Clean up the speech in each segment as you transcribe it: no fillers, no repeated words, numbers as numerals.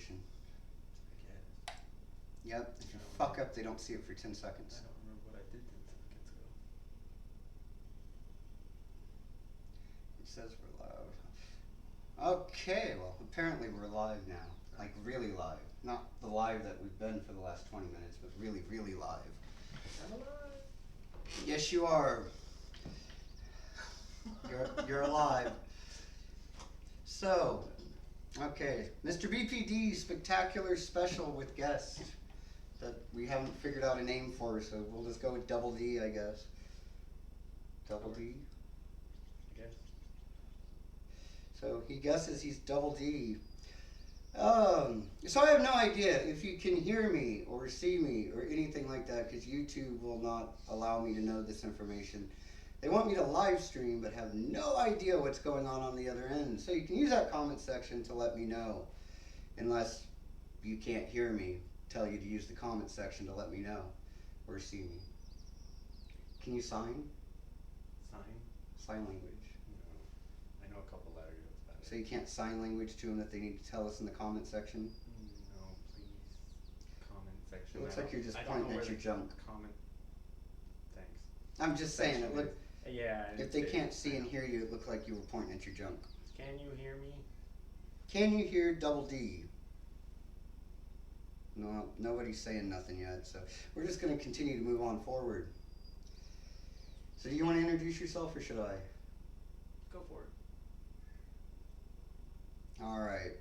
information. I guess. Yep, if you fuck up, they don't see it for 10 seconds. I don't remember what I did 10 seconds ago. It says we're live. Okay, well, apparently we're live now. Like, really live. Not the live that we've been for the last 20 minutes, but really, really live. I'm alive. Yes, you are. You're alive. So, okay, MrBPD spectacular special with guest that we haven't figured out a name for, so we'll just go with Double D, I guess. Double D? I guess. So he guesses he's Double D. So I have no idea if you can hear me or see me or anything like that, because YouTube will not allow me to know this information. They want me to live stream, but have no idea what's going on the other end. So you can use that comment section to let me know, unless you can't hear me, tell you to use the comment section to let me know or see me. Can you sign? Sign? Sign language. No. I know a couple letters. That's about So you can't sign language to them that they need to tell us in the comment section? No, please. Comment section. It looks like you're just pointing at your junk. Comment. Thanks. I'm just saying, it look. Yeah. If they can't see and hear you, it looked like you were pointing at your junk. Can you hear me? Can you hear Double D? No, nobody's saying nothing yet, so we're just going to continue to move on forward. So do you want to introduce yourself, or should I? Go for it. Alright.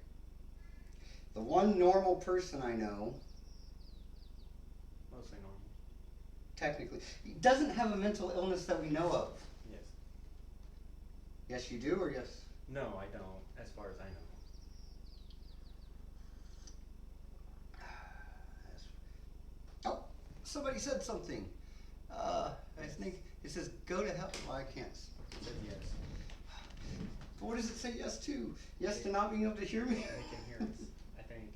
The one normal person I know, Mostly normal. technically, doesn't have a mental illness that we know of. Yes. Yes, you do, or yes? No, I don't, as far as I know. Oh, somebody said something. I think it says go to hell. Well, I can't. It says yes. But what does it say yes to? Yes to not being able to hear me? They can hear us, I think.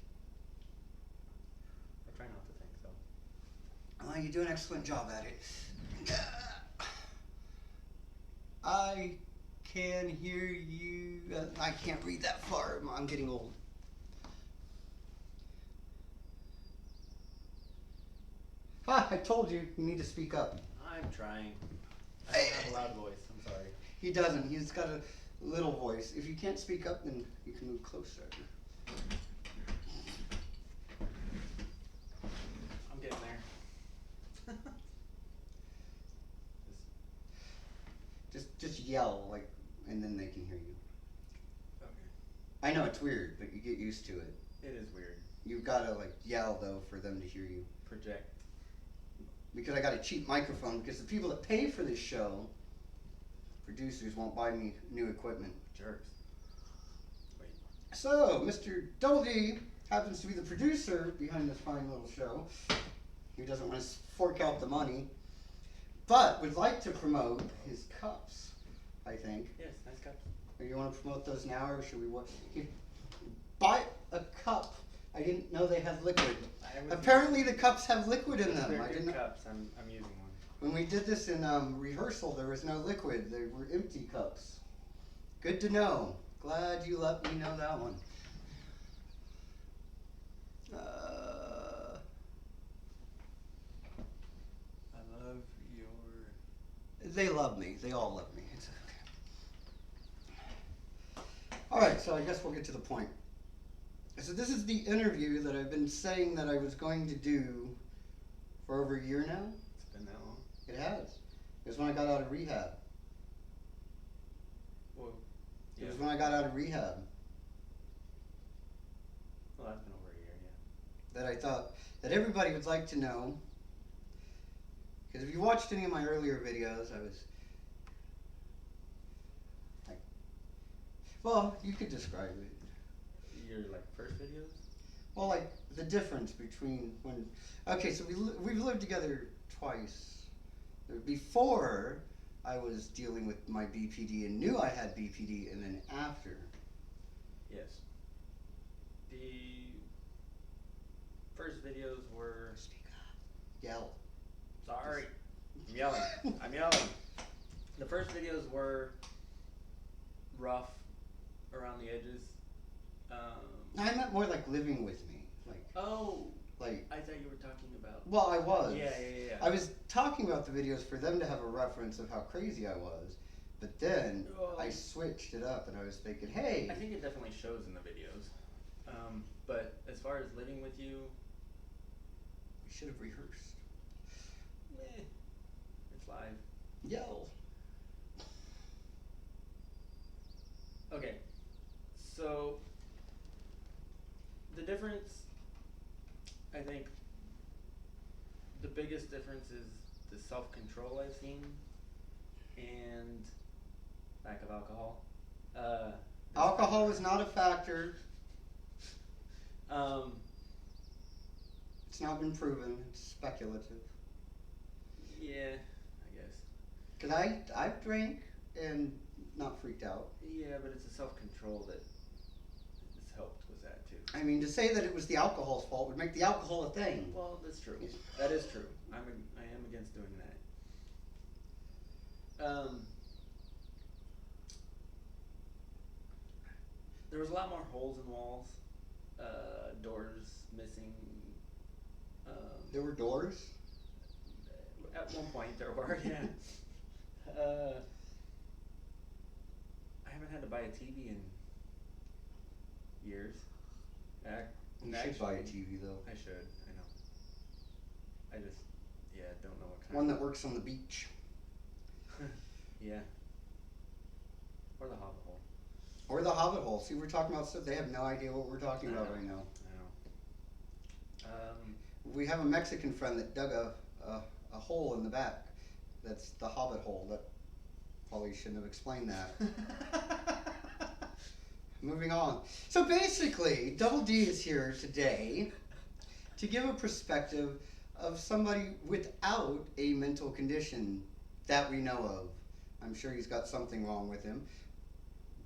I try not to think so. Well, you do an excellent job at it. I can hear you. I can't read that far. I'm getting old. Ha! I told you. You need to speak up. I'm trying. I don't have a loud voice, I'm sorry. He doesn't. He's got a little voice. If you can't speak up, then you can move closer. I'm getting there. Just yell, like, and then they can hear you. Okay. I know it's weird, but you get used to it. It is weird. You've got to, like, yell, though, for them to hear you. Project. Because I got a cheap microphone, because the people that pay for this show, producers, won't buy me new equipment. Jerks. Wait. So, Mr. Double D happens to be the producer behind this fine little show. He doesn't want to fork out the money, but would like to promote his cups, I think. Yes, nice cups. You want to promote those now, or should we what? Buy a cup. I didn't know they had liquid. Apparently the cups have liquid in them. They're I good didn't. cups. I'm using one. When we did this in rehearsal, there was no liquid. They were empty cups. Good to know. Glad you let me know that one. I love your... They love me. They all love me. It's okay. Alright, so I guess we'll get to the point. So this is the interview that I've been saying that I was going to do for over a year now. It's been that long? It has. It was when I got out of rehab. Well, yeah. It was when I got out of rehab Well, that's been over a year, yeah. that I thought that everybody would like to know. Because if you watched any of my earlier videos, I was like, well, you could describe it. Your, like, first videos? Well, like, the difference between when... Okay, so we've lived together twice. Before, I was dealing with my BPD and knew I had BPD, and then after. Yes. The first videos were... Speak up. Yell. Sorry. I'm yelling. I'm yelling. The first videos were rough around the edges. I meant more like living with me. Oh. Like. I thought you were talking about. Well, I was. Yeah. I was talking about the videos for them to have a reference of how crazy I was, but then I switched it up and I was thinking, hey. I think it definitely shows in the videos. But as far as living with you, we should have rehearsed. It's live. Yell. Okay. So the difference, I think, the biggest difference is the self-control I've seen and lack of alcohol. Alcohol is not a factor. It's not been proven. It's speculative. Yeah, I guess. Cause I've drank and not freaked out. Yeah, but it's a self-control that has helped with that too. I mean, to say that it was the alcohol's fault would make the alcohol a thing. Well, that's true. That is true. I am against doing that. There was a lot more holes in walls, doors missing. There were doors? At one point there were, yeah. I haven't had to buy a TV in years. You should buy a TV though. I should, I know. I just, don't know what kind. One that works on the beach. Yeah. Or the Hobbit hole. Or the Hobbit hole. See, we're talking about stuff they have no idea what we're talking about right now. I know. We have a Mexican friend that dug a hole in the back. That's the Hobbit hole. That probably shouldn't have explained that. Moving on. So basically, Double D is here today to give a perspective of somebody without a mental condition that we know of. I'm sure he's got something wrong with him.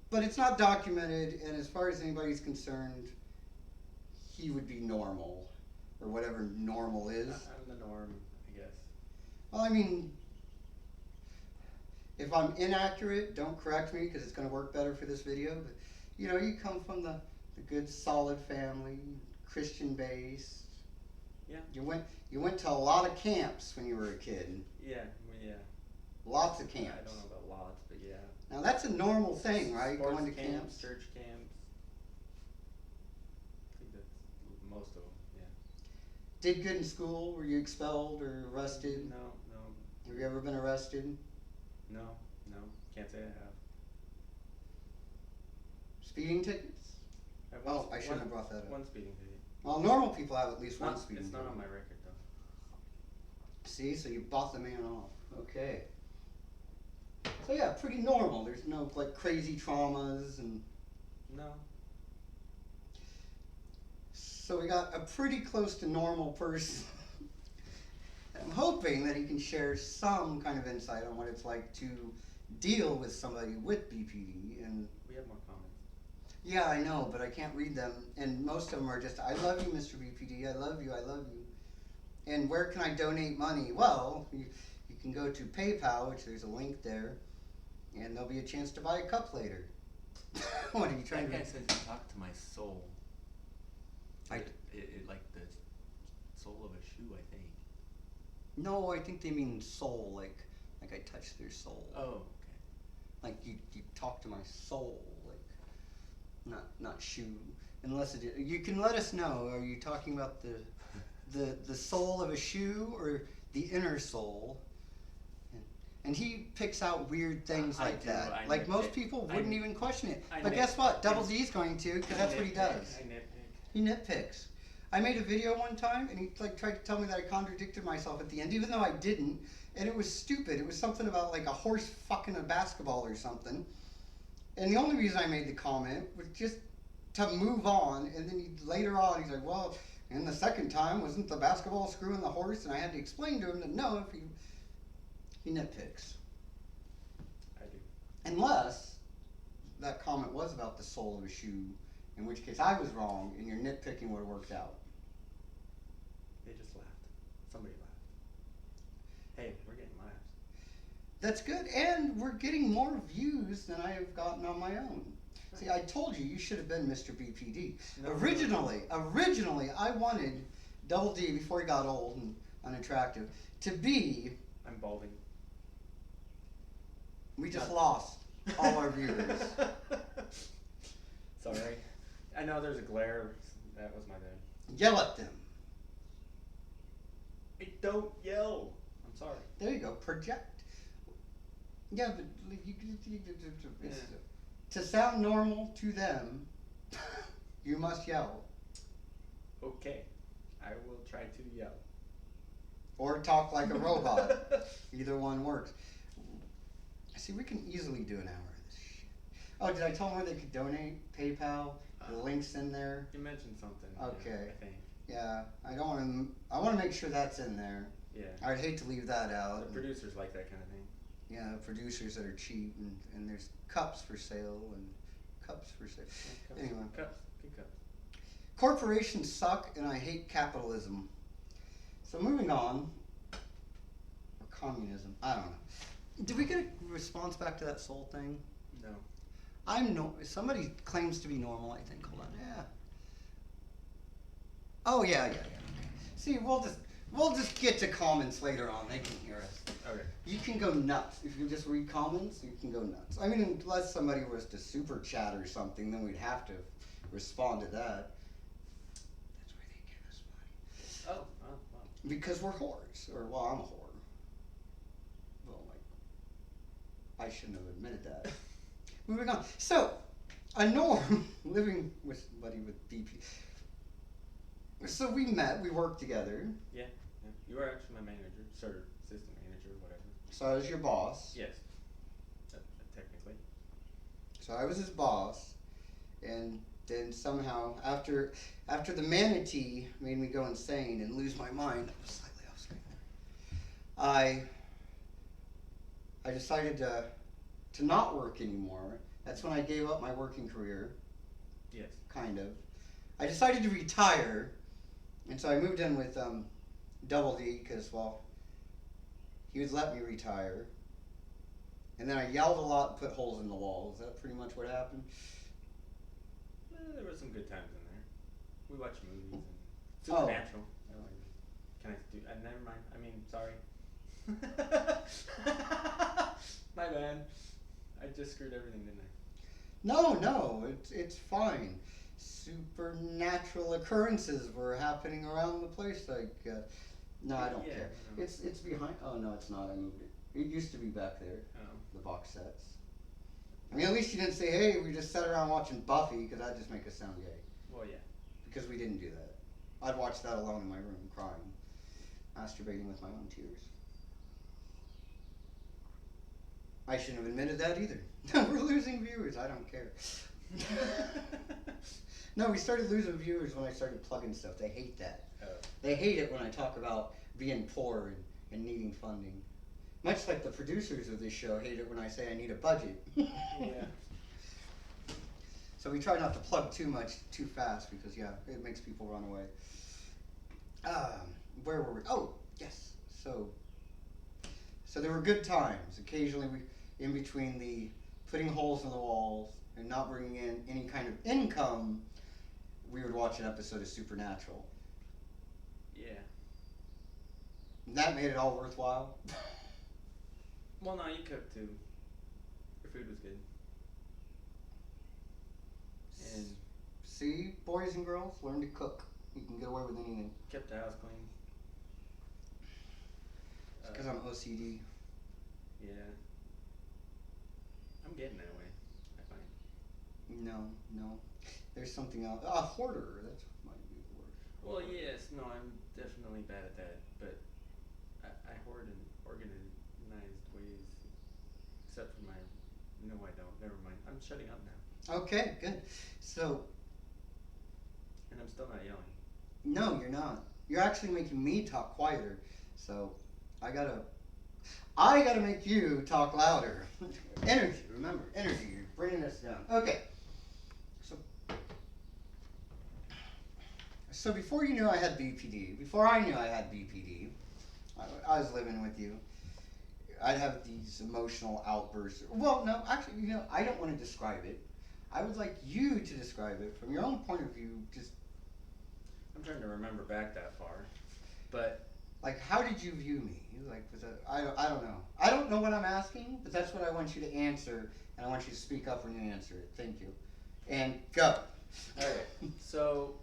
But it's not documented, and as far as anybody's concerned, he would be normal. Or whatever normal is. I'm the norm, I guess. Well, I mean, if I'm inaccurate, don't correct me because it's going to work better for this video. But, you know, you come from the good, solid family, Christian based. Yeah. You went to a lot of camps when you were a kid. Yeah. Lots of camps. I don't know about lots, but yeah. Now that's a normal thing, right? Sports Going to camps, church camps. I think that's most of them, yeah. Did good in school? Were you expelled or arrested? No. Have you ever been arrested? No. Can't say I have. Speeding tickets? I shouldn't have brought that up. One speeding ticket. Well, normal people have at least one speeding ticket. It's not on my record though. See, so you bought the man off. Okay. So yeah, pretty normal. There's no like crazy traumas and. No. So we got a pretty close to normal person. I'm hoping that he can share some kind of insight on what it's like to deal with somebody with BPD. And we have more comments. Yeah, I know, but I can't read them, and most of them are just, I love you, MrBPD, I love you, I love you. And where can I donate money? Well, you can go to PayPal, which there's a link there, and there'll be a chance to buy a cup later. What are you trying to do? That guy says you talk to my soul. Like the sole of a shoe, I think. No, I think they mean soul, like I touch their soul. Oh, okay. Like you talk to my soul, like not shoe. Unless it is, you can let us know. Are you talking about the sole of a shoe or the inner soul? And he picks out weird things like that. Like most people wouldn't even question it. But guess what? Double D's going to, because that's what he does. I nitpick. He nitpicks. I made a video one time, and he like tried to tell me that I contradicted myself at the end, even though I didn't. And it was stupid. It was something about like a horse fucking a basketball or something. And the only reason I made the comment was just to move on. And then later on, he's like, well, and the second time, wasn't the basketball screwing the horse? And I had to explain to him that no, if he nitpicks. I do. Unless that comment was about the sole of a shoe, in which case I was wrong, and your nitpicking would have worked out. They just laughed. Somebody laughed. Hey, we're getting laughs. That's good, and we're getting more views than I have gotten on my own. See, I told you should have been MrBPD. No, Originally, I wanted Double D before he got old and unattractive to be. I'm balding. We just lost all our viewers. Sorry. I know there's a glare. That was my bad. Yell at them. I don't yell. I'm sorry. There you go. Project. Yeah, but to sound normal to them, you must yell. Okay. I will try to yell. Or talk like a robot. Either one works. See, we can easily do an hour of this shit. Oh, did I tell them where they could donate? PayPal? The link's in there. You mentioned something. Okay. Yeah, I think. Yeah, I don't want to. I want to make sure that's in there. Yeah. I'd hate to leave that out. The producers like that kind of thing. Yeah, producers that are cheap, and there's cups for sale and cups for sale. Yeah, cups. Anyway. Cups. Good cups. Corporations suck, and I hate capitalism. So moving on. Or communism. I don't know. Did we get a response back to that soul thing? No. Somebody claims to be normal, I think. Hold on. Yeah. Oh yeah. Okay. See, we'll just get to comments later on. They can hear us. Okay. You can go nuts if you just read comments. You can go nuts. I mean, unless somebody was to super chat or something, then we'd have to respond to that. That's where they give us money. Oh. Wow. Because we're whores, or well, I'm a whore. Well, like, I shouldn't have admitted that. Moving on. So, a Norm living with somebody with BP. So we met. We worked together. Yeah. You were actually my manager, sir, assistant manager, whatever. So I was your boss. Yes. Technically. So I was his boss, and then somehow after the manatee made me go insane and lose my mind, I was slightly off screen there. I decided to not work anymore. That's when I gave up my working career. Yes. Kind of. I decided to retire, and so I moved in with Double D because, well, he would let me retire. And then I yelled a lot and put holes in the walls. Is that pretty much what happened? There were some good times in there. We watched movies and Oh. Supernatural. I don't even, can I do? Never mind. I mean, sorry. My bad. I just screwed everything, didn't I? No, it's fine. Supernatural occurrences were happening around the place. Like, no, I don't care. No. It's behind. Oh no, it's not. I moved it. It used to be back there. Oh. The box sets. I mean, at least you didn't say, "Hey, we just sat around watching Buffy," because that'd just make us sound gay. Well, yeah. Because we didn't do that. I'd watch that alone in my room, crying, masturbating with my own tears. I shouldn't have admitted that either. We're losing viewers. I don't care. No, we started losing viewers when I started plugging stuff. They hate that. Oh. They hate it when I talk about being poor and needing funding. Much like the producers of this show hate it when I say I need a budget. Yeah. So we try not to plug too much too fast because, yeah, it makes people run away. Where were we? Oh, yes. So there were good times. Occasionally, in between the putting holes in the walls and not bringing in any kind of income, we would watch an episode of Supernatural. Yeah. And that made it all worthwhile. Well, no, you cooked too. Your food was good. And See, boys and girls, learn to cook. You can get away with anything. kept the house clean. It's because I'm OCD. Yeah. I'm getting that way, I find. No. There's something else. A hoarder. That might be the word. Well, yes, no, I'm definitely bad at that, but I hoard in organized ways, except for my, no I don't, never mind, I'm shutting up now. Okay, good. So, And I'm still not yelling. no, you're not. You're actually making me talk quieter. So, I gotta make you talk louder. Energy, remember, energy. You're bringing us down. Okay. So before you knew I had BPD, before I knew I had BPD, I was living with you. I'd have these emotional outbursts. Well, no, actually, I don't want to describe it. I would like you to describe it from your own point of view. Just I'm trying to remember back that far, but like, how did you view me? Like, was that, I don't know. I don't know what I'm asking, but that's what I want you to answer, and I want you to speak up when you answer it. Thank you. And go. alright, so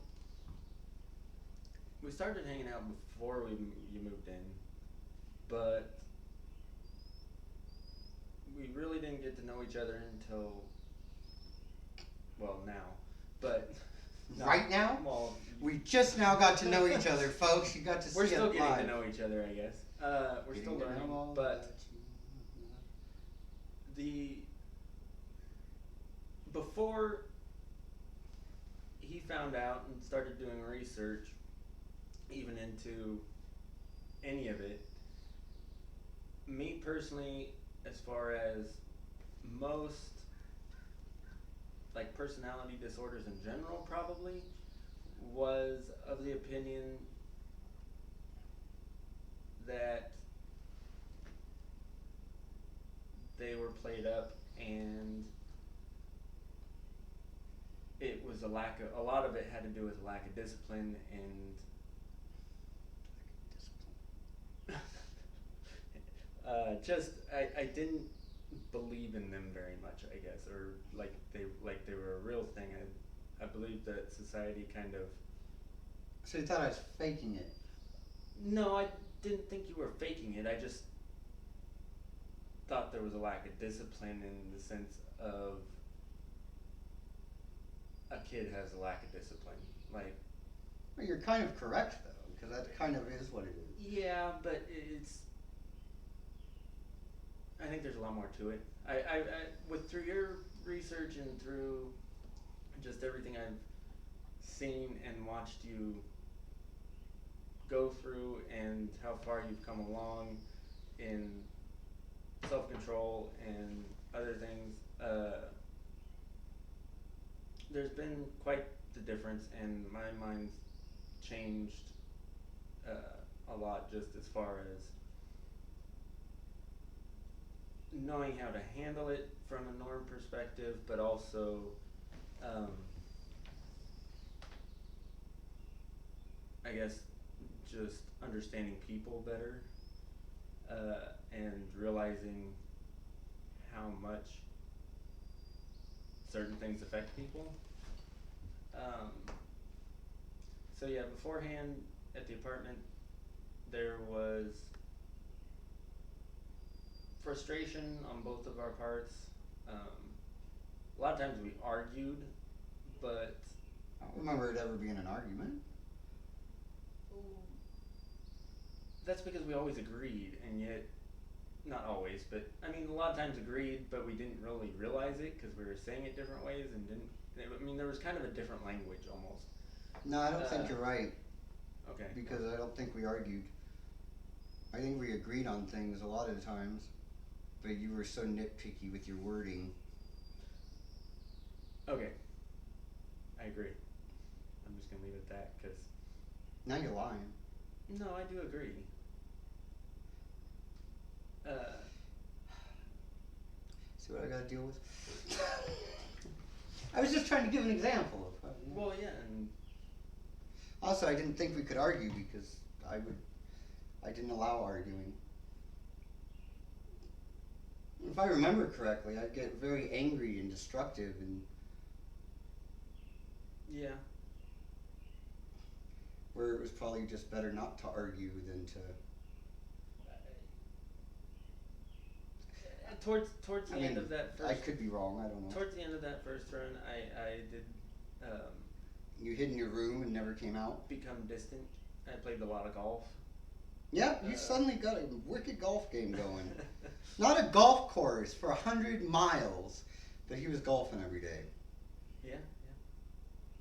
we started hanging out before you moved in, but we really didn't get to know each other until, well, now, but Right now? well, We just now got to know each other, folks. You got to we're see still it getting live. to know each other, I guess. We're Getting still to know learning, all but about before he found out and started doing research, even into any of it, me personally, as far as most like personality disorders in general, probably was of the opinion that they were played up, and it was a lot of it had to do with a lack of discipline and just I didn't believe in them very much, I guess, or like they were a real thing. I believe that society kind of. So you thought I was faking it? No, I didn't think you were faking it. I just thought there was a lack of discipline in the sense of a kid has a lack of discipline. Like, Well, you're kind of correct though, because that kind of is what it is. yeah, but it's. I think there's a lot more to it. I through your research and through just everything I've seen and watched you go through and how far you've come along in self-control and other things, there's been quite the difference, and my mind's changed a lot, just as far as knowing how to handle it from a norm perspective, but also I guess just understanding people better, and realizing how much certain things affect people. So yeah, beforehand at the apartment there was frustration on both of our parts. A lot of times we argued, but I don't remember it ever being an argument. that's because we always agreed, and yet, not always, but I mean a lot of times agreed, but we didn't really realize it because we were saying it different ways and didn't. I mean there was kind of a different language almost. No, I don't think you're right, Okay. because I don't think we argued. I think we agreed on things a lot of the times, but you were so nitpicky with your wording. Okay. I agree. I'm just gonna leave it at that because. Now you're lying. No, I do agree. See what I gotta deal with? I was just trying to give an example of. Well, yeah, and Also, I didn't think we could argue because I didn't allow arguing. If I remember correctly, I'd get very angry and destructive, and yeah. where it was probably just better not to argue than to. Towards the end of that first. I could be wrong. I don't know. Towards the end of that first run, I did. You hid in your room and never came out? Become distant. I played a lot of golf. Yeah, you suddenly got a wicked golf game going. Not a golf course for 100 miles, but he was golfing every day. Yeah,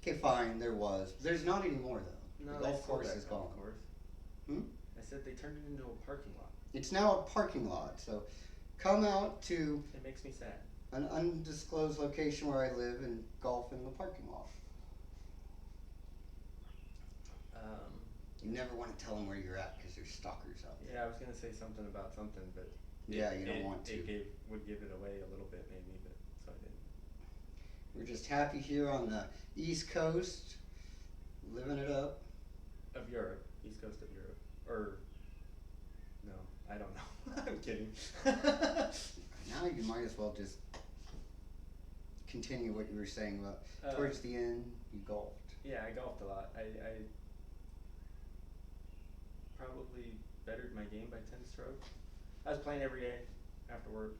Okay, fine, there was. There's not anymore, though. yeah. No, The golf course is gone. Golf course. Hmm? I said they turned it into a parking lot. It's now a parking lot, so come out to It makes me sad. an undisclosed location where I live and golf in the parking lot. You never want to tell them where you're at because there's stalkers out there. Yeah, I was gonna say something about something, but Yeah, you don't want to. It would give it away a little bit, maybe, but so I didn't. We're just happy here on the East Coast, living it up. Of Europe, East Coast of Europe, or no, I don't know. I'm kidding. Now you might as well just continue what you were saying about towards the end you golfed. Yeah, I golfed a lot. I probably bettered my game by 10 strokes. I was playing every day after work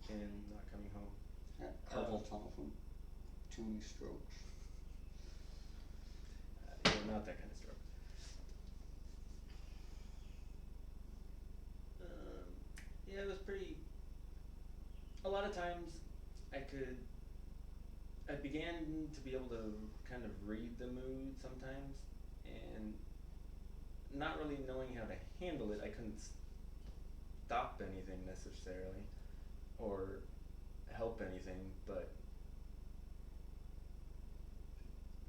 and not coming home. Carpal tunnel, too many strokes. Yeah, not that kind of stroke. Yeah, it was pretty. A lot of times, I began to be able to kind of read the mood sometimes, and not really knowing how to handle it, I couldn't stop anything necessarily, or help anything, but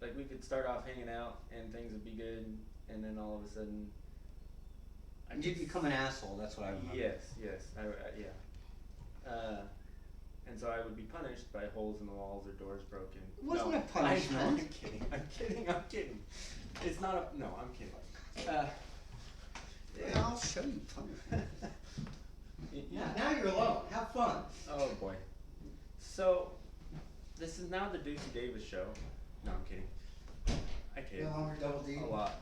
like we could start off hanging out and things would be good, and then all of a sudden, You'd become an asshole. That's what I remember. Yes, yeah. And so I would be punished by holes in the walls or doors broken. It wasn't a punishment. I'm kidding. It's not a, no, I'm kidding. Yeah, I'll show you punishment. Now you're alone. Have fun. Oh boy. So, this is now the Deucey Davis show. No, I'm kidding. I kid. No longer Double D. A lot.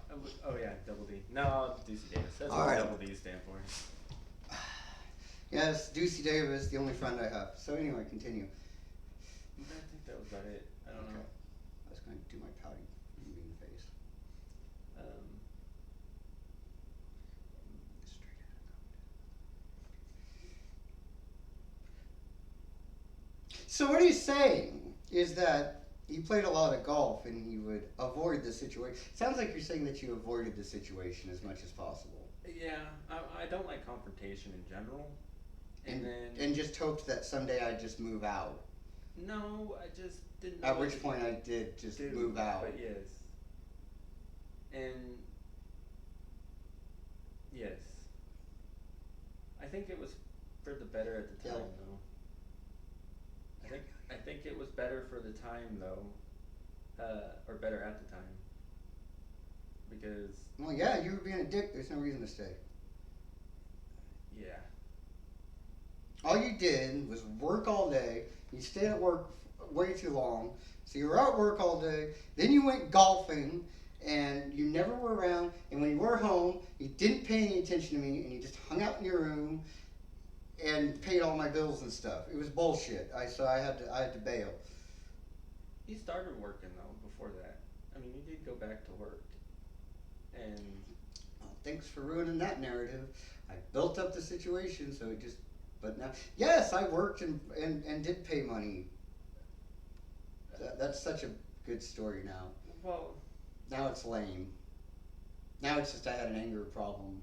Oh yeah, Double D. No, Deucey Davis. That's All what right. Double D stand for. Yes, Deucey Davis, the only friend I have. So anyway, continue. I think that was about it. I don't know. I was going to do my pouty mean face. Straight out of So what he's saying is that he played a lot of golf and he would avoid the situation. Sounds like you're saying that you avoided the situation as much as possible. Yeah, I don't like confrontation in general. And just hoped that someday I'd just move out. No, I just didn't. At which point I did just move out. But yes. And yes. I think it was for the better at the time though. I think it was better for the time though. Or better at the time. Because well, yeah, you were being a dick, there's no reason to stay. yeah. All you did was work all day. You stayed at work way too long. So you were at work all day. Then you went golfing, and you never were around. And when you were home, you didn't pay any attention to me, and you just hung out in your room and paid all my bills and stuff. It was bullshit. So I had to bail. You started working though before that. I mean, you did go back to work. And well, thanks for ruining that narrative. I built up the situation, so it just. But now, yes, I worked and did pay money. That's such a good story now. well, Now it's lame. Now it's just I had an anger problem.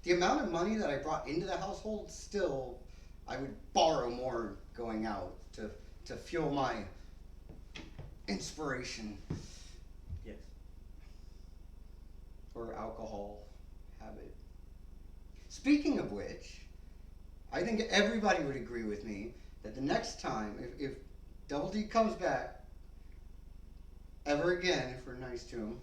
The amount of money that I brought into the household, still, I would borrow more going out to fuel my inspiration. yes. Or alcohol habit. Speaking of which, I think everybody would agree with me that the next time, if Double D comes back, ever again, if we're nice to him,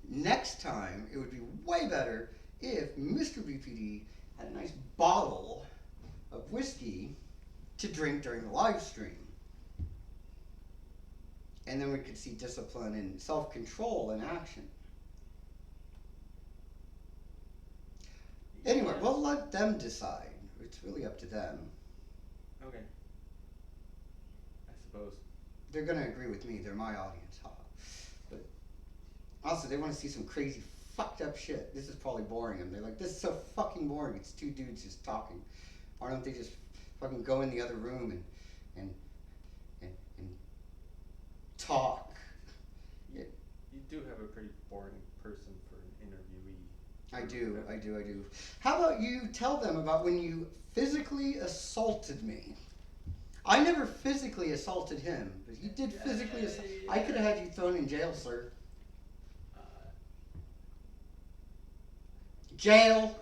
next time it would be way better if MrBPD had a nice bottle of whiskey to drink during the live stream. And then we could see discipline and self-control in action. Anyway, Yeah. we'll let them decide. It's really up to them. Okay. I suppose. They're gonna agree with me. They're my audience. But also, they want to see some crazy, fucked up shit. This is probably boring them. They're like, this is so fucking boring. It's two dudes just talking. Why don't they just fucking go in the other room and talk? You do have a pretty boring person for an interviewee. I do. How about you tell them about when you physically assaulted me? I never physically assaulted him, but he did physically assault. I could have had you thrown in jail, sir. Jail.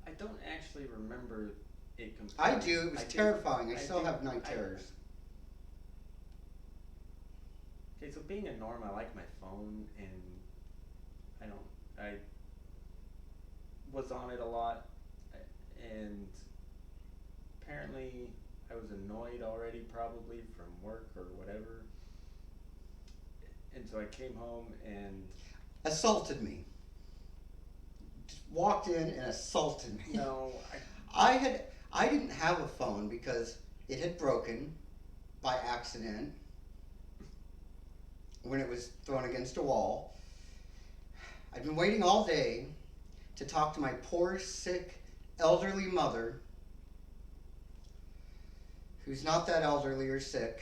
I don't actually remember it completely. I do. It was terrifying. I I still do- have night I- terrors. Okay, so being a norm, I like my phone, and I was on it a lot, and apparently I was annoyed already, probably from work or whatever, and so I came home and Assaulted me. Just walked in and assaulted me. no, I didn't have a phone because it had broken by accident when it was thrown against a wall. I'd been waiting all day to talk to my poor, sick, elderly mother, who's not that elderly or sick,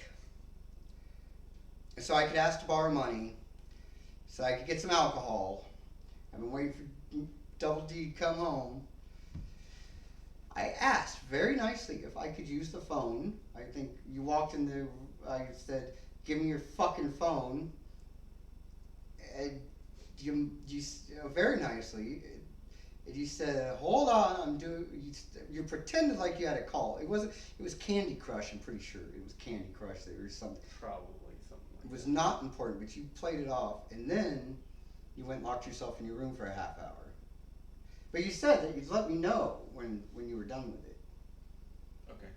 so I could ask to borrow money, so I could get some alcohol. I've been waiting for Double D to come home. I asked very nicely if I could use the phone. I think you walked in the, I said, give me your fucking phone. And you very nicely, and you said, hold on, I'm doing, you pretended like you had a call. It was Candy Crush, I'm pretty sure. It was Candy Crush or something. probably something like It was that. not important, but you played it off, and then you went and locked yourself in your room for a half hour. But you said that you'd let me know when you were done with it. Okay.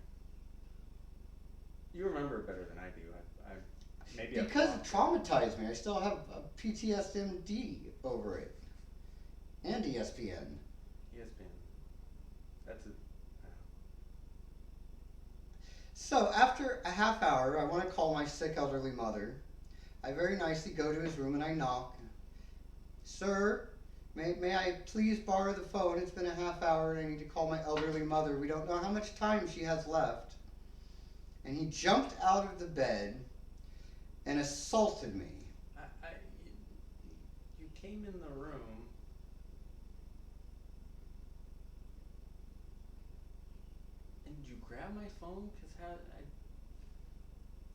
You remember it better than I do. I maybe Because I've it traumatized me. I still have a PTSD over it. And ESPN. ESPN. That's a. So after a half hour, I want to call my sick elderly mother. I very nicely go to his room and I knock. Sir, may I please borrow the phone? It's been a half hour and I need to call my elderly mother. We don't know how much time she has left. And he jumped out of the bed and assaulted me. You came in the room. And you grabbed my phone? Because how.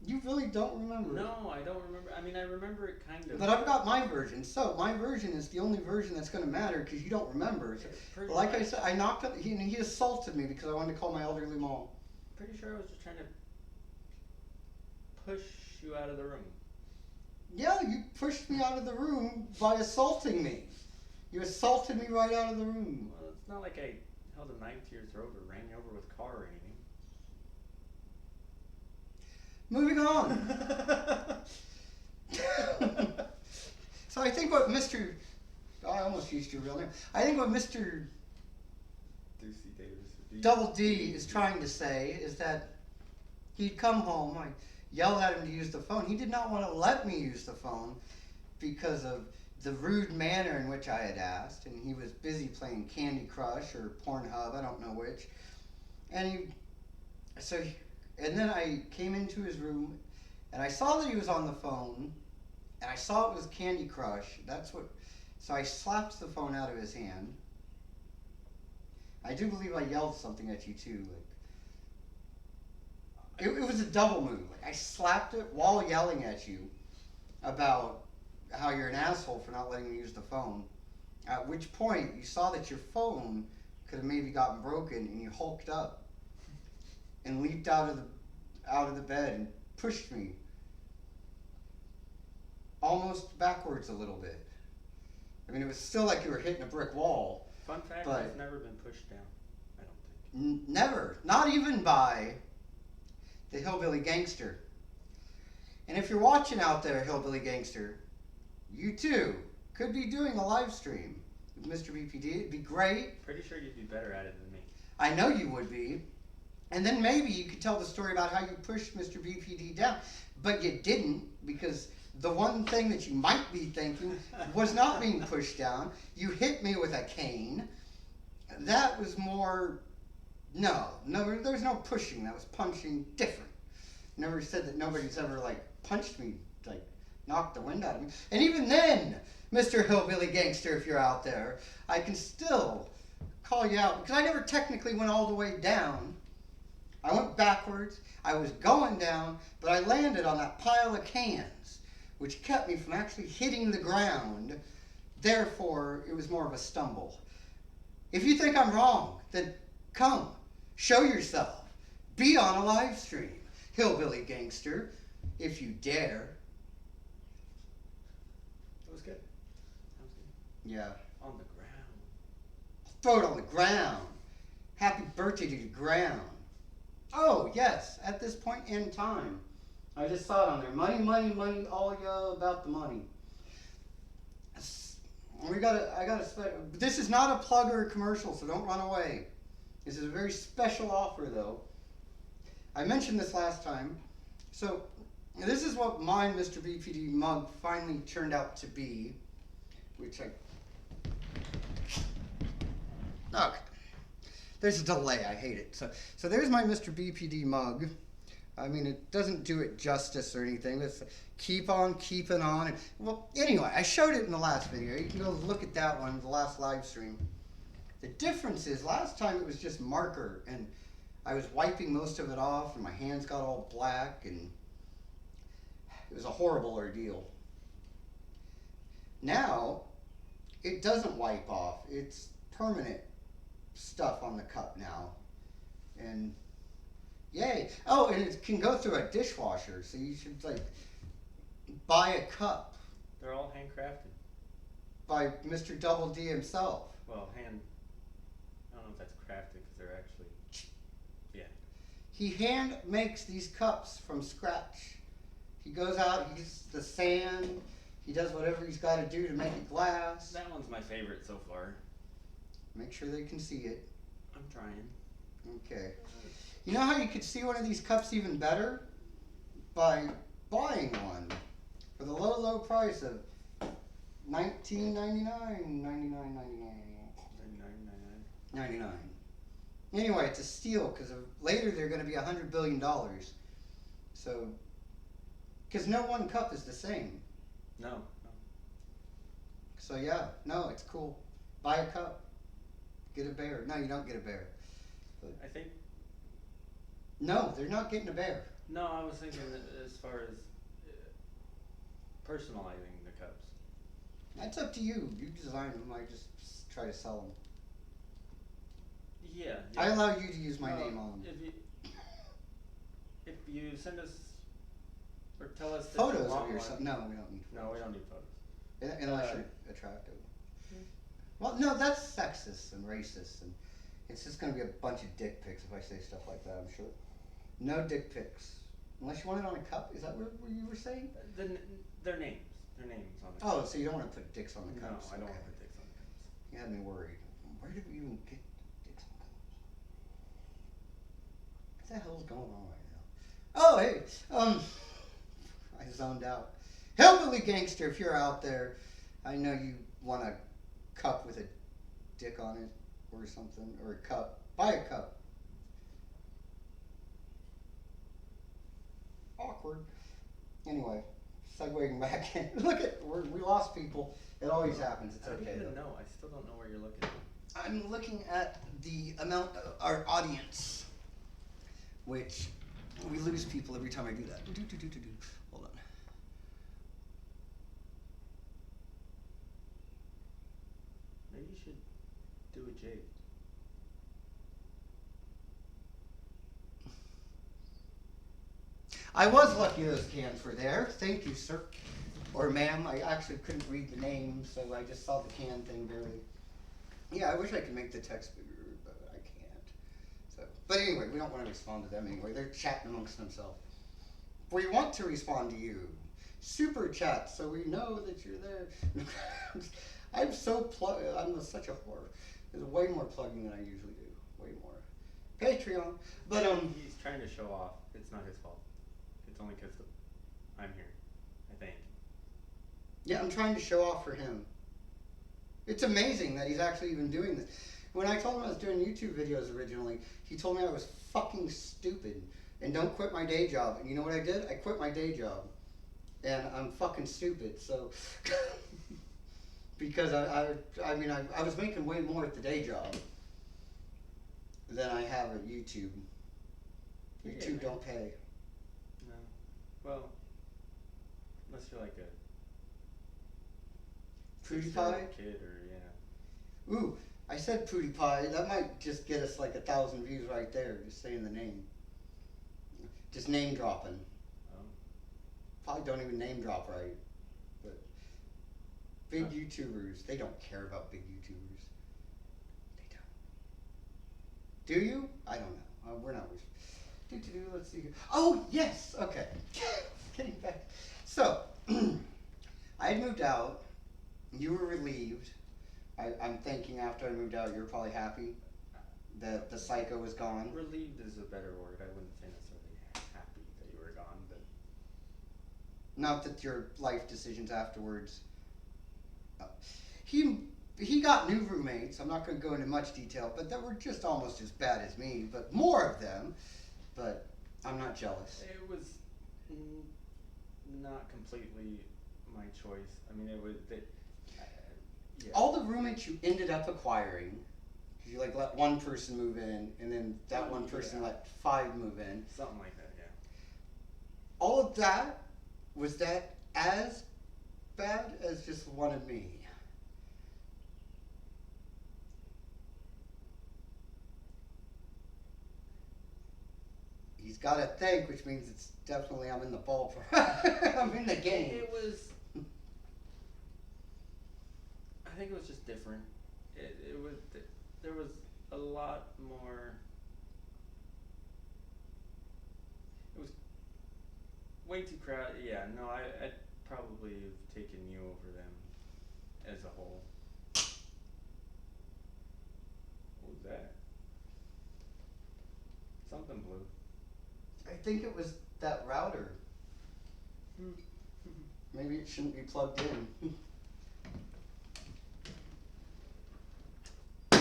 You really don't remember? No, I don't remember. I mean, I remember it kind of. But I've got my version. So my version is the only version that's going to matter because you don't remember. So, like I said, I knocked up. He assaulted me because I wanted to call my elderly mom. Pretty sure I was just trying to push you out of the room. Yeah, you pushed me out of the room by assaulting me. You assaulted me right out of the room. Well, it's not like I held a knife to your throat or ran you over with a car or anything. Moving on. So I think what Mr. I almost used your real name. I think what Mr. Deucey Davis. Double D is trying to say is that he'd come home. I yelled at him to use the phone. He did not want to let me use the phone because of the rude manner in which I had asked, and he was busy playing Candy Crush or Pornhub, I don't know which. And then I came into his room, and I saw that he was on the phone, and I saw it was Candy Crush. So I slapped the phone out of his hand. I do believe I yelled something at you too. It was a double move. Like I slapped it while yelling at you about how you're an asshole for not letting me use the phone. At which point you saw that your phone could have maybe gotten broken, and you hulked up and leaped out of the bed and pushed me almost backwards a little bit. I mean, it was still like you were hitting a brick wall. Fun fact, But- I've never been pushed down. I don't think. Never. Not even by the Hillbilly Gangster. And if you're watching out there, Hillbilly Gangster, you too could be doing a live stream with MrBPD. It'd be great. Pretty sure you'd be better at it than me. I know you would be. And then maybe you could tell the story about how you pushed MrBPD down. But you didn't, because the one thing that you might be thinking was not being pushed down. You hit me with a cane. That was more... No, there's no pushing. That was punching different. Never said that nobody's ever, punched me, knocked the wind out of me. And even then, Mr. Hillbilly Gangster, if you're out there, I can still call you out. Because I never technically went all the way down. I went backwards. I was going down, but I landed on that pile of cans, which kept me from actually hitting the ground. Therefore, it was more of a stumble. If you think I'm wrong, then come, show yourself, be on a live stream, hillbilly gangster, if you dare. That was good. That was good. Yeah. On the ground. Throw it on the ground. Happy birthday to the ground. Oh, yes, at this point in time, I just saw it on there. Money, money, money, all y'all about the money. This is not a plug or a commercial, so don't run away. This is a very special offer, though. I mentioned this last time. So, this is what my MrBPD mug finally turned out to be, which I... Okay. There's a delay, I hate it. So there's my MrBPD mug. I mean, it doesn't do it justice or anything. Let's keep on keeping on. Well, anyway, I showed it in the last video. You can go look at that one, the last live stream. The difference is, last time it was just marker, and I was wiping most of it off, and my hands got all black, and it was a horrible ordeal. Now, it doesn't wipe off. It's permanent stuff on the cup now. And yay. Oh, and it can go through a dishwasher, so you should buy a cup. They're all handcrafted. By Mr. Double D himself. Well, I don't know if that's crafted because they're actually, yeah. He hand makes these cups from scratch. He goes out, he gets the sand, he does whatever he's got to do to make it glass. That one's my favorite so far. Make sure they can see it. I'm trying. Okay. You know how you could see one of these cups even better? By buying one for the low, low price of $19.99, $99. Anyway, it's a steal because later they're going to be $100 billion. So, because no one cup is the same. No. So yeah, no, it's cool. Buy a cup. Get a bear. No, you don't get a bear. But I think. No, they're not getting a bear. No, I was thinking that as far as personalizing the cups. That's up to you. You design them. I just try to sell them. Yeah. I allow you to use my name on them. If you send us or tell us that Photos you want of yourself. one, No, we don't need photos. No, we don't need photos. Unless you're attractive. Well, no, that's sexist and racist, and it's just going to be a bunch of dick pics if I say stuff like that, I'm sure. No dick pics. Unless you want it on a cup? Is that what you were saying? Their names. Their names on the Oh, cups. so you don't want to put dicks on the cups? No, I don't Okay. want to put dicks on the cups. You had me worried. Where did we even get dicks on cups? What the hell's going on right now? Oh, hey, I zoned out. Hillbilly gangster, if you're out there, I know you want a cup with a dick on it or something, or a cup. Buy a cup. Awkward. Anyway, segueing back in. Look we lost people. It always happens. It's I don't okay even though. know. I still don't know where you're looking at. I'm looking at the amount of our audience, which we lose people every time I do that. Hold on. Maybe you should do a jig. I was lucky those cans were there. Thank you, sir. Or ma'am. I actually couldn't read the name, so I just saw the can thing barely. Yeah, I wish I could make the text bigger, but I can't. So, but anyway, we don't want to respond to them anyway. They're chatting amongst themselves. We want to respond to you. Super chat, so we know that you're there. I'm such a whore. There's way more plugging than I usually do. Way more. Patreon. But he's trying to show off. It's not his fault. It's only because I'm here, I think. Yeah, I'm trying to show off for him. It's amazing that he's actually even doing this. When I told him I was doing YouTube videos originally, he told me I was fucking stupid and don't quit my day job. And you know what I did? I quit my day job. And I'm fucking stupid, so... because I was making way more at the day job than I have at YouTube. YouTube don't pay. No. Well, unless you're like a PewDiePie? kid or, yeah. Ooh, I said PewDiePie. That might just get us like 1,000 views right there, just saying the name. Just name dropping. Oh. Probably don't even name drop right. But big YouTubers, they don't care about big YouTubers. They don't. Do you? I don't know. We're not. Let's see here. Oh, yes! Okay. Getting back. So, I had moved out. You were relieved. I'm thinking after I moved out, you were probably happy that the psycho was gone. Relieved is a better word. I wouldn't say necessarily happy that you were gone, but Not that your life decisions afterwards. He got new roommates. I'm not going to go into much detail, but that were just almost as bad as me, but more of them. But I'm not jealous. it was not completely my choice. I mean, it was yeah. All the roommates you ended up acquiring, because you like let one person move in, and then that one person let 5 move in. Something like that, yeah. All of that, was that as bad as just one of me? He's got to think, which means it's definitely I'm in the ballpark. I'm in the game. It was. I think it was just different. It was. There was a lot more. It was way too crowded. Yeah, no, I'd probably have taken you over them as a whole. What was that? Something blew. I think it was that router. Maybe it shouldn't be plugged in. I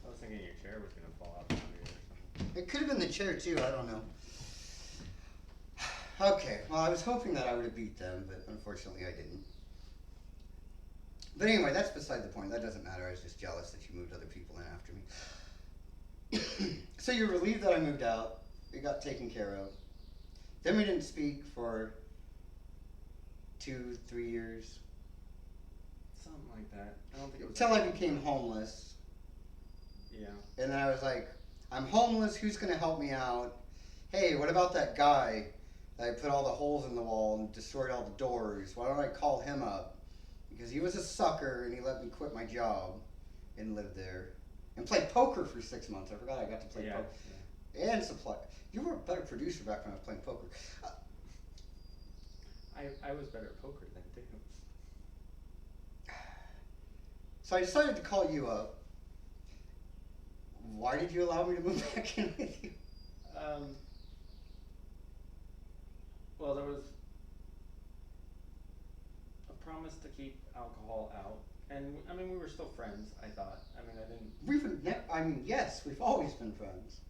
was thinking your chair was gonna fall out from under you or something. It could have been the chair too, I don't know. Okay, well I was hoping that I would have beat them, but unfortunately I didn't. But anyway, that's beside the point. That doesn't matter. I was just jealous that you moved other people in after me. So you're relieved that I moved out. It got taken care of. Then we didn't speak for 2-3 years. Something like that. I don't think it was. Until I became homeless. Yeah. And then I was like, I'm homeless, who's going to help me out? Hey, what about that guy that I put all the holes in the wall and destroyed all the doors? Why don't I call him up? Because he was a sucker and he let me quit my job and live there. And play poker for 6 months. I forgot I got to play poker. Yeah. And supply. You were a better producer back when I was playing poker. I was better at poker than too. So I decided to call you up. Why did you allow me to move back in with you? Well, there was a promise to keep alcohol out, and I mean we were still friends. I thought. I mean, I didn't. Yes, we've always been friends.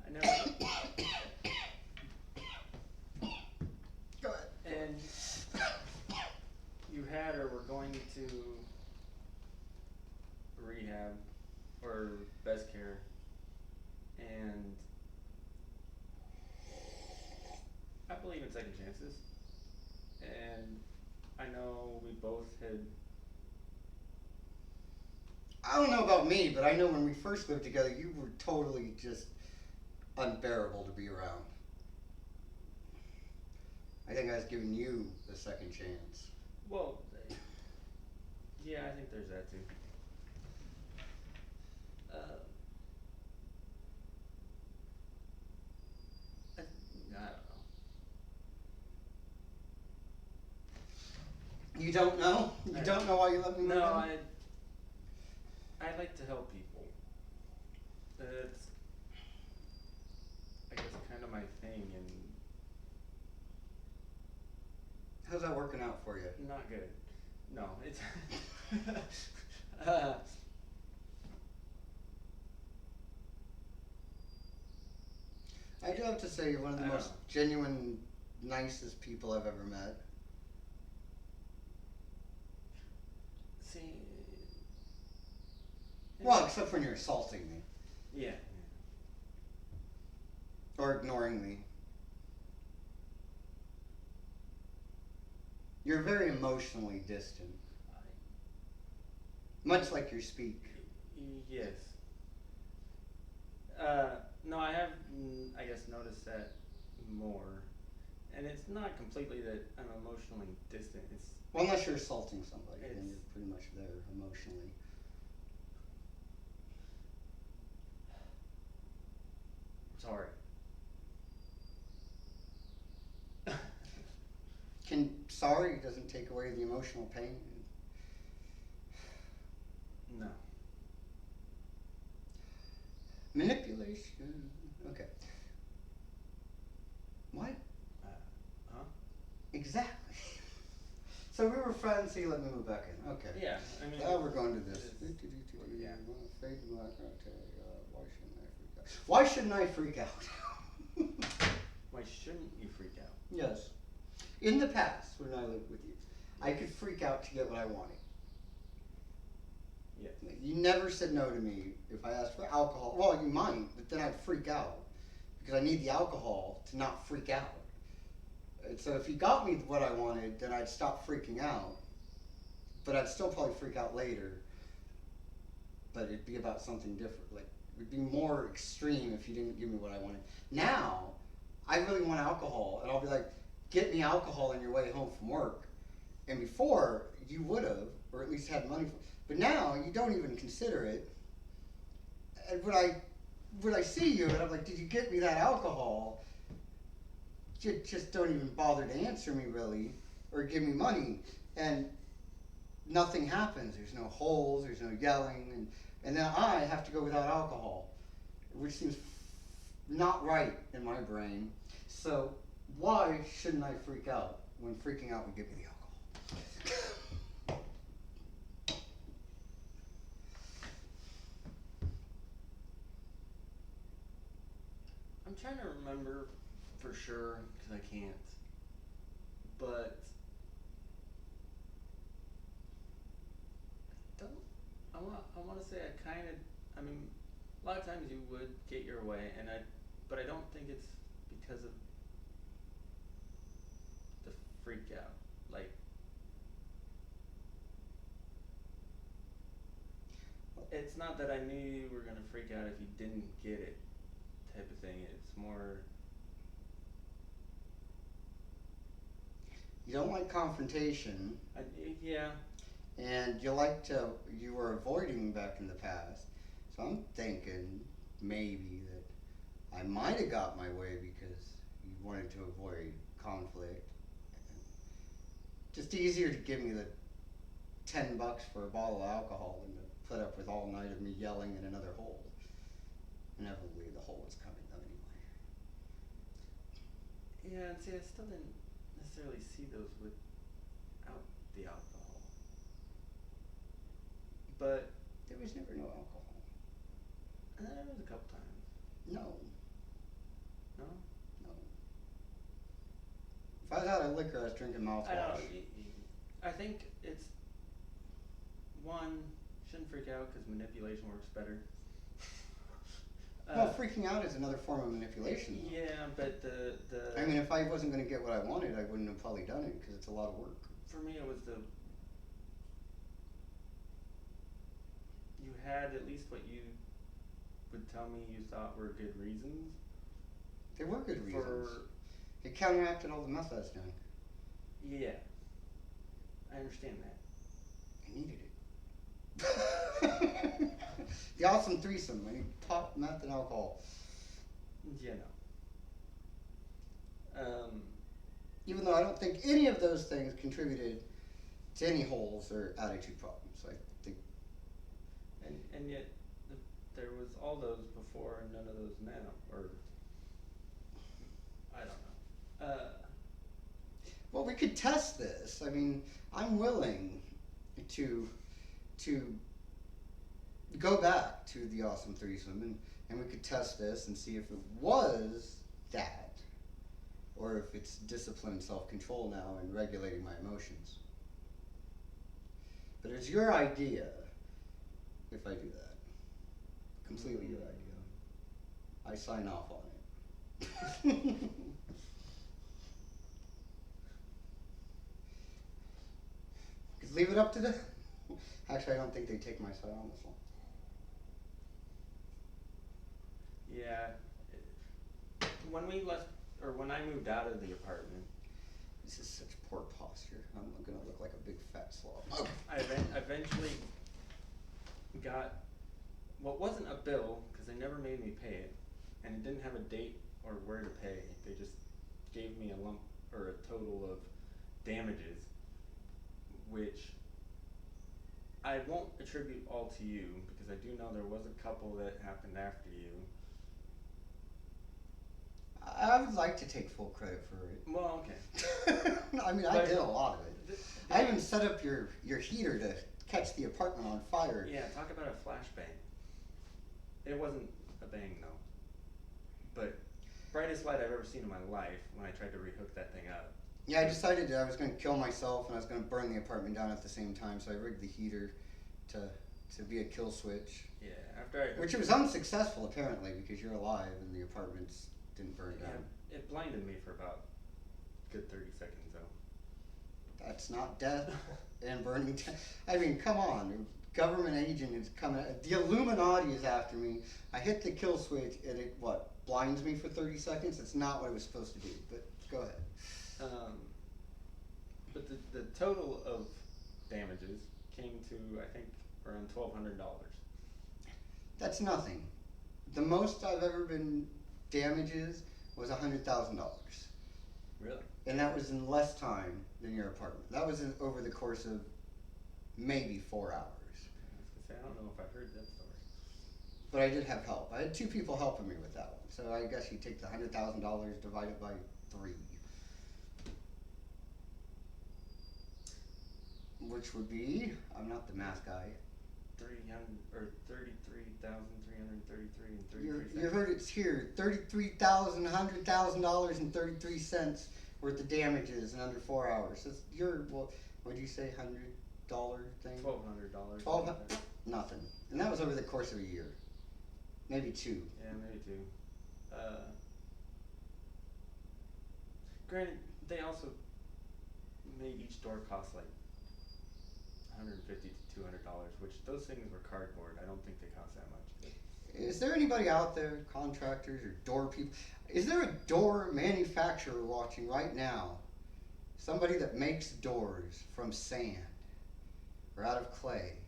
I never. Go ahead. And you had or were going to rehab or best care, and I believe in second chances. And I know we both had. I don't know about me, but I know when we first lived together, you were totally just unbearable to be around. I think I was giving you the second chance. Well, yeah, I think there's that too. I don't know. You don't know? You don't know why you let me move in? No, I like to help people. It's, I guess, kind of my thing, and how's that working out for you? not good. No, it's. I do have to say you're one of the most genuine, nicest people I've ever met. See. Well, except when you're assaulting me. Yeah. Or ignoring me. You're very emotionally distant. Much like your speak. Yes. No, I have, I guess, noticed that more. And it's not completely that I'm emotionally distant. Well, unless you're assaulting somebody, then It's- you're pretty much there emotionally. Sorry. Sorry doesn't take away the emotional pain. No. Manipulation. Okay. What? Huh? Exactly. So we were friends, so you let me move back in. Okay. Yeah, I mean. Now we're going to this. Yeah. Fade to black, I'll tell you, why shouldn't I freak out? Why shouldn't I freak out? Why shouldn't you freak out? Yes. In the past, when I lived with you, I could freak out to get what I wanted. Yeah. You never said no to me if I asked for alcohol. Well, you might, but then I'd freak out because I need the alcohol to not freak out. And so if you got me what I wanted, then I'd stop freaking out. But I'd still probably freak out later. But it'd be about something different. Like, it would be more extreme if you didn't give me what I wanted. Now, I really want alcohol, and I'll be like, get me alcohol on your way home from work. And before, you would have, or at least had money for it. But now, you don't even consider it. And when I see you, and I'm like, did you get me that alcohol? You just don't even bother to answer me, really, or give me money. And nothing happens. There's no holes, there's no yelling, and then I have to go without alcohol, which seems not right in my brain. So why shouldn't I freak out when freaking out would give me the alcohol? I'm trying to remember for sure because I can't. But I want to say I kind of. I mean, a lot of times you would get your way, but I don't think it's because of the freak out. Like, it's not that I knew you were gonna freak out if you didn't get it, type of thing. It's more. You don't like confrontation, Yeah. and you were avoiding back in the past. So I'm thinking maybe that I might have got my way because you wanted to avoid conflict. Just easier to give me the $10 for a bottle of alcohol than to put up with all night of me yelling in another hole. Inevitably, the hole was coming though anyway. Yeah, and see, I still didn't necessarily see those without the alcohol. But There was never no alcohol. there was a couple times. No, No? no. If I was out of liquor, I was drinking mouthwash. I don't know. I think it's one, shouldn't freak out because manipulation works better. Well, freaking out is another form of manipulation, though. Yeah, but I mean, if I wasn't going to get what I wanted, I wouldn't have probably done it because it's a lot of work. for me it was you had at least what you would tell me you thought were good reasons. There were good reasons. It counteracted all the meth I was doing. Yeah, I understand that. I needed it. The awesome threesome. I need pot, meth, and alcohol. Yeah, no. Even though I don't think any of those things contributed to any holes or attitude problems. I think. And yet there was all those before and none of those now, or I don't know. Well, we could test this. I mean, I'm willing to go back to the awesome threesome and we could test this and see if it was that, or if it's discipline and self-control now and regulating my emotions. But it's your idea if I do that. Completely your idea. I sign off on it. Leave it up to the Actually, I don't think they take my side on this one. Yeah. When we left, or when I moved out of the apartment, This is such poor posture. I'm gonna look like a big fat slob. I eventually got what wasn't a bill, because they never made me pay it, and it didn't have a date or where to pay. They just gave me a lump or a total of damages, which I won't attribute all to you, because I do know there was a couple that happened after you. I would like to take full credit for it. Well, okay. I mean, I did a lot of it. I even set up your heater to catch the apartment on fire. Yeah, talk about a flashbang. It wasn't a bang though, but brightest light I've ever seen in my life when I tried to rehook that thing up. Yeah, I decided that I was going to kill myself and I was going to burn the apartment down at the same time, so I rigged the heater to be a kill switch. Yeah, after I Which it was unsuccessful apparently because you're alive and the apartments didn't burn down. It blinded me for about a good 30 seconds though. That's not death and burning. I mean, come on. A government agent is coming. The Illuminati is after me. I hit the kill switch and it, blinds me for 30 seconds? It's not what it was supposed to do, but go ahead. But the total of damages came to, I think, around $1,200. That's nothing. The most I've ever been damages was $100,000. Really? And that was in less time than your apartment. That was over the course of maybe 4 hours. I was gonna say, I don't know if I've heard that story. But I did have help. I had 2 people helping me with that one. So I guess you take the $100,000 divided by 3. Which would be, I'm not the math guy. 33,333 and 33 You cents. heard it's here. $100,000 and 33 cents worth of damages in under 4 hours. That's your, what did you say, $100 thing? $1,200. $1,200, nothing. And that was over the course of a year. Maybe 2. Yeah, maybe 2. Granted, they also made each door cost like $150 to $200, which those things were cardboard. I don't think they cost that much. Is there anybody out there, contractors or door people? Is there a door manufacturer watching right now? Somebody that makes doors from sand or out of clay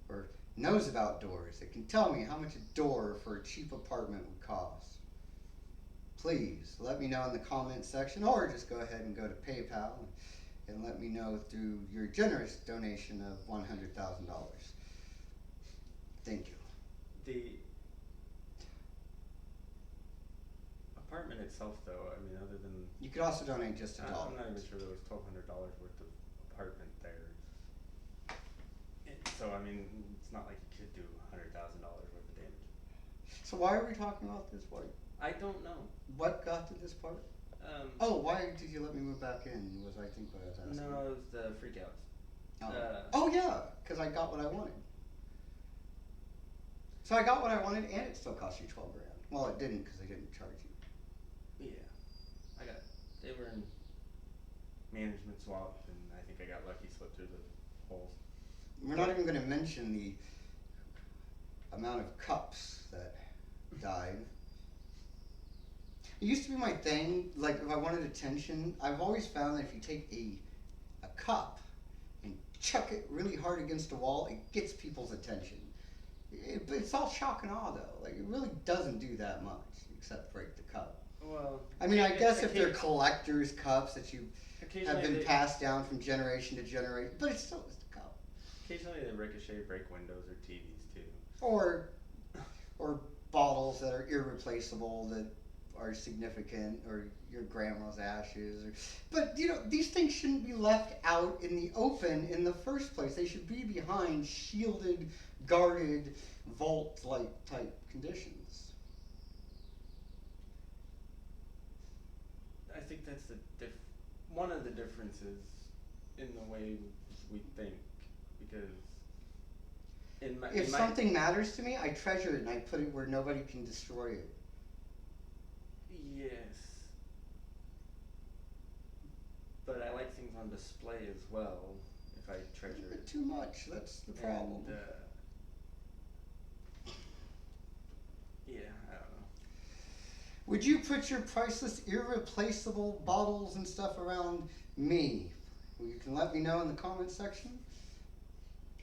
or knows about doors that can tell me how much a door for a cheap apartment would cost? Please let me know in the comments section, or just go ahead and go to PayPal and let me know through your generous donation of $100,000. Thank you. The apartment itself, though, I mean, other than You could also donate just $1. I'm not even sure there was $1,200 worth of apartment there. So I mean, it's not like you could do $100,000 worth of damage. So why are we talking about this? I don't know. What got to this part? Why did you let me move back in? Was I think what I was asking. No, it was the freakouts. Oh yeah, because I got what I wanted. So I got what I wanted, and it still cost you $12,000. Well, it didn't because they didn't charge you. Yeah, they were in management swap, and I think I got lucky, slipped through the holes. We're not even going to mention the amount of cups that died. It used to be my thing, like if I wanted attention, I've always found that if you take a cup and chuck it really hard against a wall, it gets people's attention. But it's all shock and awe though. Like it really doesn't do that much, except break the cup. Well, I mean, I guess if they're collector's cups that you have been they, passed down from generation to generation, but it's still just a cup. Occasionally they ricochet, break windows or TVs too. Or bottles that are irreplaceable that are significant, or your grandma's ashes. But you know, these things shouldn't be left out in the open in the first place. They should be behind shielded, guarded, vault-like type conditions. I think that's one of the differences in the way we think, because if something matters to me, I treasure it and I put it where nobody can destroy it. Yes, but I like things on display as well. If if I treasure it. Too much. That's the problem. And, yeah, I don't know. Would you put your priceless, irreplaceable bottles and stuff around me? Well, you can let me know in the comments section.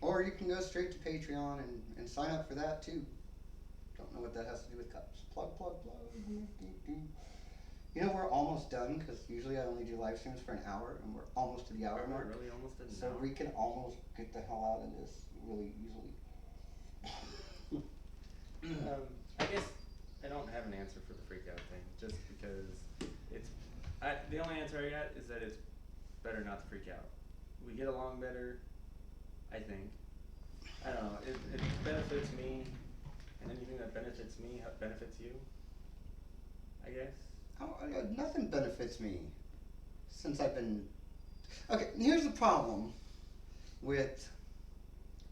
Or you can go straight to Patreon and sign up for that too. Don't know what that has to do with cups. Plug, plug, plug. You know, we're almost done because usually I only do live streams for an hour, and we're almost to the hour mark. Really almost at an So hour? we can almost get the hell out of this really easily. I guess I don't have an answer for the freak out thing, just because the only answer I got is that it's better not to freak out. We get along better, I think. I don't know, it benefits me, and anything that benefits me benefits you, I guess. Oh, nothing benefits me since I've been. Okay, here's the problem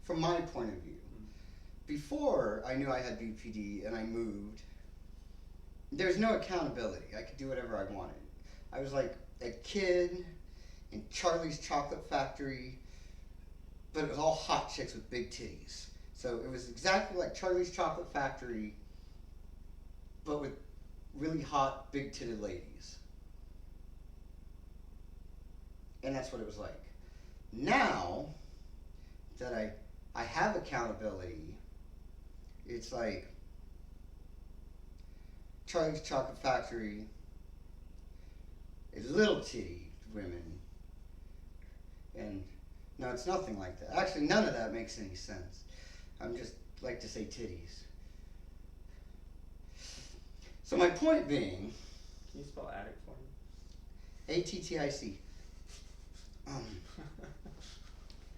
from my point of view. Before I knew I had BPD and I moved, there's no accountability. I could do whatever I wanted. I was like a kid in Charlie's Chocolate Factory, but it was all hot chicks with big titties. So it was exactly like Charlie's Chocolate Factory, but with really hot, big-titted ladies. And that's what it was like. Now that I have accountability, it's like Charlie's Chocolate Factory is little titty women. And no, it's nothing like that. Actually, none of that makes any sense. I'm just like to say titties. So my point being, Can you spell attic for me? ATTIC.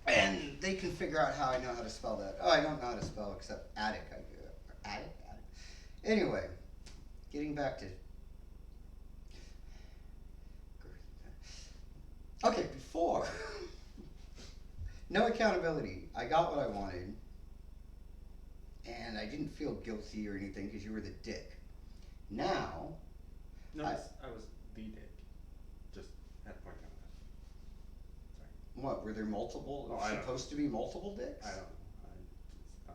And they can figure out how I know how to spell that. Oh, I don't know how to spell except attic. I do. Attic? Anyway, getting back to. Okay, before. No accountability. I got what I wanted. And I didn't feel guilty or anything because you were the dick. Now. No, I was the dick. Just had to point out that. Sorry. What, were there multiple, supposed to be multiple dicks? I don't know.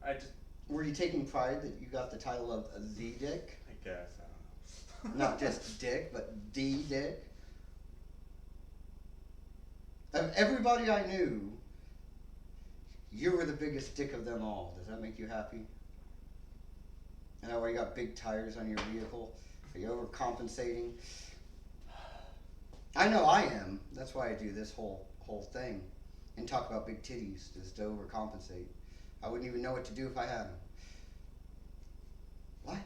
I just. Were you taking pride that you got the title of the dick? I guess, I don't know. Not just dick, but the dick? Of everybody I knew, you were the biggest dick of them all. Does that make you happy? And that why you got big tires on your vehicle? Are you overcompensating? I know I am. That's why I do this whole thing and talk about big titties, just to overcompensate. I wouldn't even know what to do if I had them. What?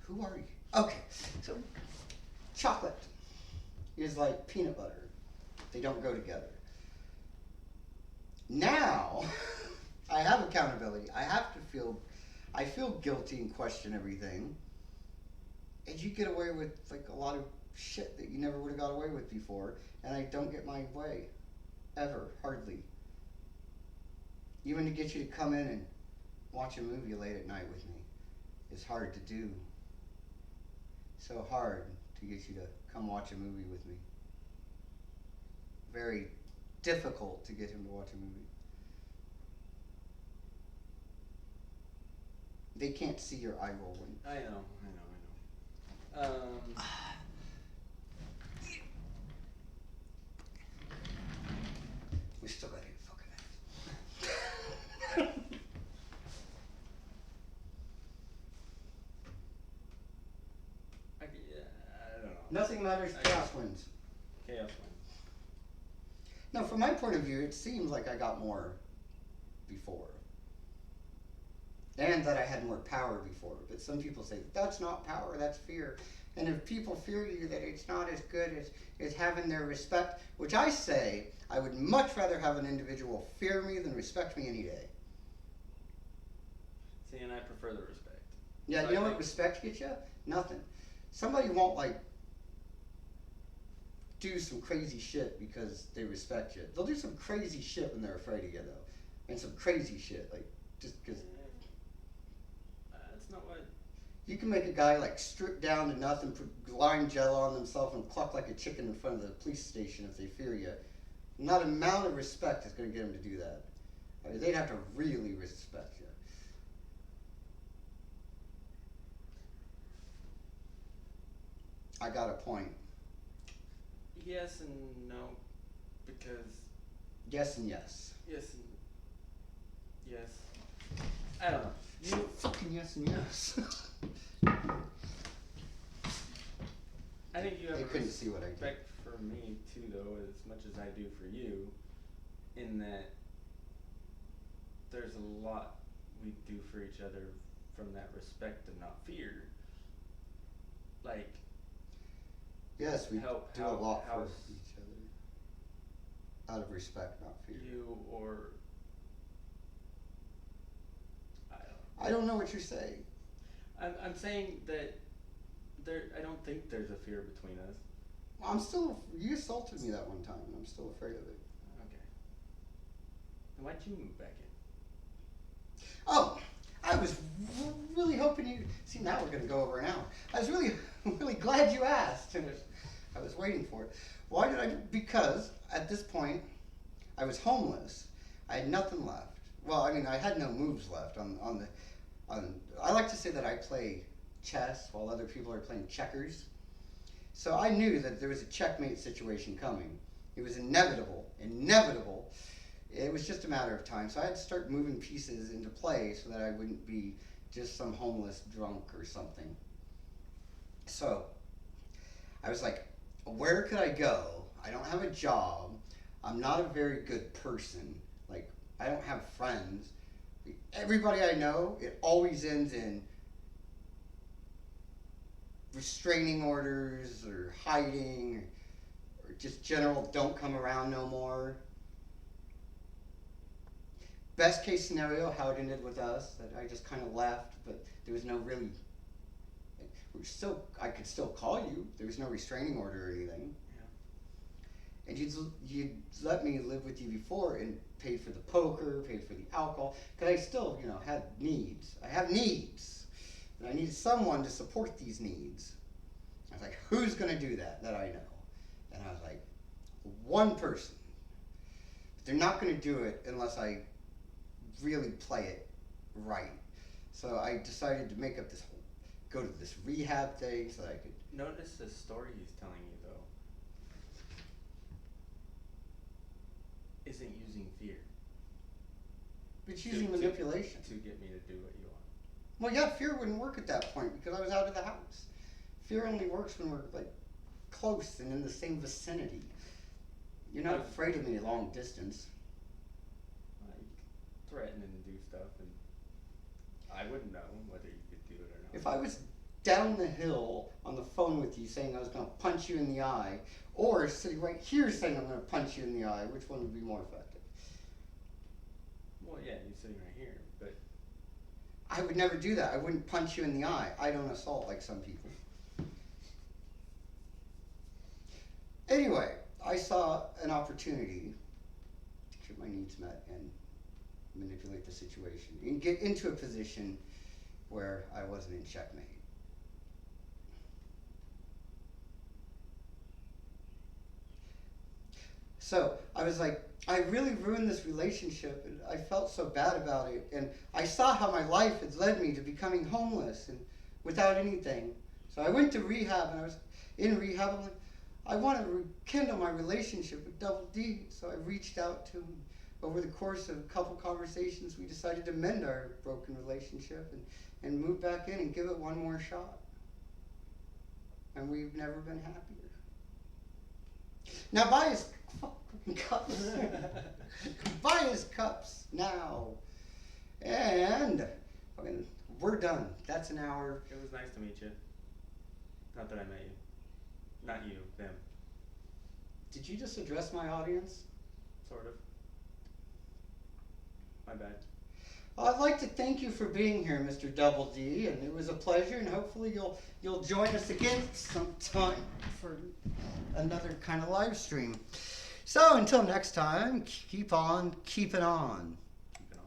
Who are you? Okay, so chocolate is like peanut butter. They don't go together. Now, I have accountability. I feel guilty and question everything. And you get away with like a lot of shit that you never would have got away with before. And I don't get my way. Ever. Hardly. Even to get you to come in and watch a movie late at night with me is hard to do. So hard to get you to come watch a movie with me. Very difficult to get him to watch a movie. They can't see your eye rolling. I know. We still got 8 fucking minutes. I don't know. Nothing matters, chaos wins. Chaos wins. Now, from my point of view, it seems like I got more before. And that I had more power before. But some people say, that's not power, that's fear. And if people fear you, that it's not as good as having their respect, which I say, I would much rather have an individual fear me than respect me any day. See, and I prefer the respect. Yeah, So you know what respect gets you? Nothing. Somebody won't, like, do some crazy shit because they respect you. They'll do some crazy shit when they're afraid of you, though. And some crazy shit, like, just because. That's not what. You can make a guy, like, strip down to nothing, put lime gel on themselves, and cluck like a chicken in front of the police station if they fear you. Not amount of respect is going to get them to do that. I mean, they'd have to really respect you. I got a point. Yes and no, because Yes and yes. yes and yes. I don't know. You Fucking yes and yes. I think you have They couldn't see what I did. respect for me too, though, as much as I do for you, in that there's a lot we do for each other from that respect and not fear. Like, Yes, we help do a lot for house each other. Out of respect, not fear. you or I don't know what you're saying. I'm saying that I don't think there's a fear between us. You assaulted me that one time, and I'm still afraid of it. Okay. Then why'd you move back in? Oh, I was really hoping you. See, now we're going to go over an hour. I was really glad you asked, and I was waiting for it. Why did I? Because at this point, I was homeless. I had nothing left. Well, I mean, I had no moves left I like to say that I play chess while other people are playing checkers. So I knew that there was a checkmate situation coming. It was inevitable. It was just a matter of time. So I had to start moving pieces into play so that I wouldn't be just some homeless drunk or something. So I was like, where could I go? I don't have a job. I'm not a very good person. Like, I don't have friends. Everybody I know, it always ends in restraining orders or hiding or just general don't come around no more. Best case scenario, how it ended with us, that I just kind of left, but there was no really, I could still call you. There was no restraining order or anything. Yeah. And you'd let me live with you before and paid for the poker, paid for the alcohol, because I still, had needs. I have needs. And I needed someone to support these needs. I was like, who's going to do that I know? And I was like, one person. But they're not going to do it unless I really play it right. So I decided to go to this rehab thing so that I could. Notice the story he's telling you, though, isn't using fear. It's using manipulation. To get me to do what you want. Well, yeah, fear wouldn't work at that point because I was out of the house. Fear only works when we're like close and in the same vicinity. You're not afraid of me a long distance. You threaten and do stuff, and I wouldn't know whether you could do it or not. If I was down the hill on the phone with you saying I was going to punch you in the eye, or sitting right here saying I'm going to punch you in the eye, which one would be more effective? Well, yeah, you're sitting right here, but I would never do that. I wouldn't punch you in the eye. I don't assault like some people. Anyway, I saw an opportunity to get my needs met and manipulate the situation and get into a position where I wasn't in checkmate. So I was like, I really ruined this relationship and I felt so bad about it. And I saw how my life had led me to becoming homeless and without anything. So I went to rehab and I was in rehab. I'm like, I want to rekindle my relationship with Double D. So I reached out to him. Over the course of a couple conversations, we decided to mend our broken relationship and move back in and give it one more shot. And we've never been happier. Now buy his fucking cups. Buy his cups now. And we're done. That's an hour. it was nice to meet you. Not that I met you. Not you, them. Did you just address my audience? Sort of. My bad. Well, I'd like to thank you for being here, Mr. Double D, and it was a pleasure, and hopefully you'll join us again sometime for another kind of live stream. So until next time, keep on keeping on. Keep it on.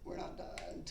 We're not done.